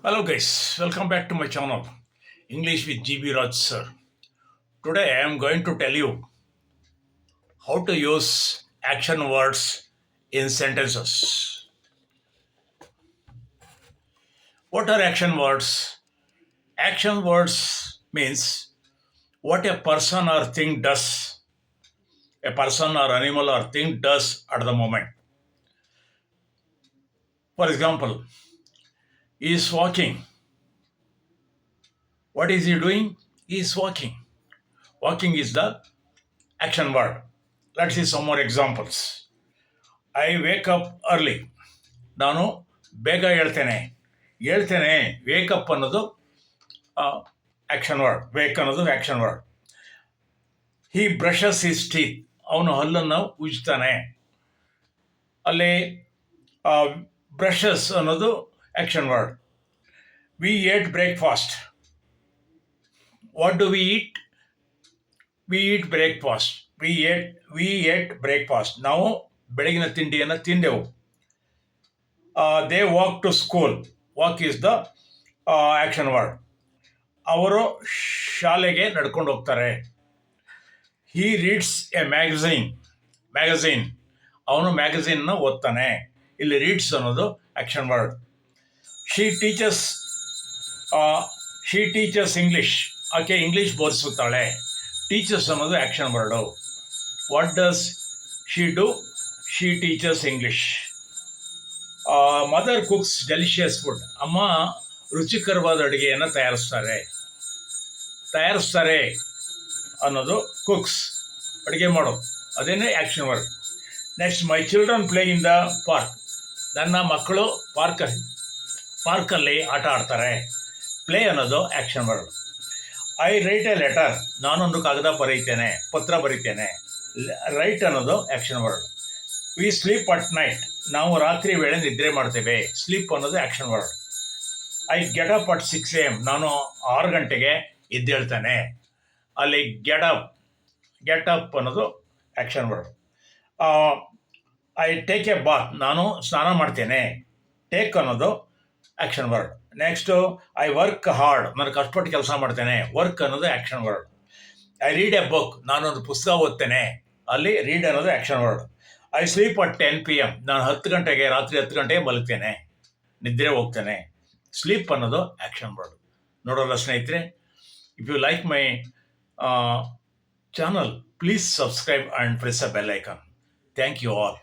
Hello guys, welcome back to my channel English with GB Raj sir. Today I am going to tell you how to use action words in sentences. What are action words? Action words means what a person or thing does. A person or animal or thing does at the moment. For example, he is walking. What is he doing? He is walking. Walking is the action word. Let's see some more examples. I wake up early. ನಾನು ಬೇಗ ಹೇಳ್ತೇನೆ wake up ಅನ್ನೋದು action word. Wake ಅನ್ನೋದು action word. He brushes his teeth. ಅವನು ಹಲ್ಲನ್ನು ಉಜ್ತಾನೆ. ಅಲ್ಲಿ brushes ಅನ್ನೋದು action word. We ate breakfast. What do we eat? We eat breakfast. We ate breakfast. ನಾವು ಬೆಳಗಿನ ತಿಂಡಿಯನ್ನು ತಿಂದೆವು. They walk to school. Walk is the action word. ಅವರು ಶಾಲೆಗೆ ನಡ್ಕೊಂಡು ಹೋಗ್ತಾರೆ. He reads a magazine. ಅವನು ಮ್ಯಾಗಝೀನ್ನ ಓದ್ತಾನೆ. ಇಲ್ಲಿ ರೀಡ್ಸ್ ಅನ್ನೋದು action word. She teachers English. ಆಕೆ ಇಂಗ್ಲಿಷ್ ಬೋಧಿಸುತ್ತಾಳೆ. ಟೀಚರ್ಸ್ ಅನ್ನೋದು action word. What does she do? She teachers English. Mother cooks delicious food. ಅಮ್ಮ ರುಚಿಕರವಾದ ಅಡುಗೆಯನ್ನು ತಯಾರಿಸ್ತಾರೆ ಅನ್ನೋದು ಕುಕ್ಸ್, ಅಡುಗೆ ಮಾಡೋದು. ಅದೇನೇ action word. Next, my children play in the park. ನನ್ನ ಮಕ್ಕಳು ಪಾರ್ಕಲ್ಲಿ ಆಟ ಆಡ್ತಾರೆ. ಪ್ಲೇ ಅನ್ನೋದು action word. I write a letter. ನಾನೊಂದು ಪತ್ರ ಬರೀತೇನೆ. ರೈಟ್ ಅನ್ನೋದು action word. We sleep at night. ನಾವು ರಾತ್ರಿ ವೇಳೆ ನಿದ್ರೆ ಮಾಡ್ತೇವೆ. ಸ್ಲೀಪ್ ಅನ್ನೋದು action word. I get up at 6 AM. ನಾನು 6 ಗಂಟೆಗೆ ಎದ್ದೇಳ್ತೇನೆ. ಅಲ್ಲಿ ಗೆಟ್ ಅಪ್ ಅನ್ನೋದು action word. I take a bath. ನಾನು ಸ್ನಾನ ಮಾಡ್ತೇನೆ. ಟೇಕ್ ಅನ್ನೋದು action word. Next, I work hard. ನಾನು ಕಷ್ಟಪಟ್ಟು ಕೆಲಸ ಮಾಡ್ತೇನೆ. ವರ್ಕ್ ಅನ್ನೋದು action word. I read A book. ನಾನೊಂದು ಪುಸ್ತಕ ಓದ್ತೇನೆ. ಅಲ್ಲಿ ರೀಡ್ ಅನ್ನೋದು action word. I sleep at 10 PM. ನಾನು ರಾತ್ರಿ 10 ಗಂಟೆಗೆ ಮಲಗ್ತೇನೆ, ನಿದ್ರೆ ಹೋಗ್ತೇನೆ. ಸ್ಲೀಪ್ ಅನ್ನೋದು ಆ್ಯಕ್ಷನ್ ವರ್ಡ್. ನೋಡೋಲ್ಲ ಸ್ನೇಹಿತರೆ, if you like my channel, please subscribe and press a bell icon. Thank you all.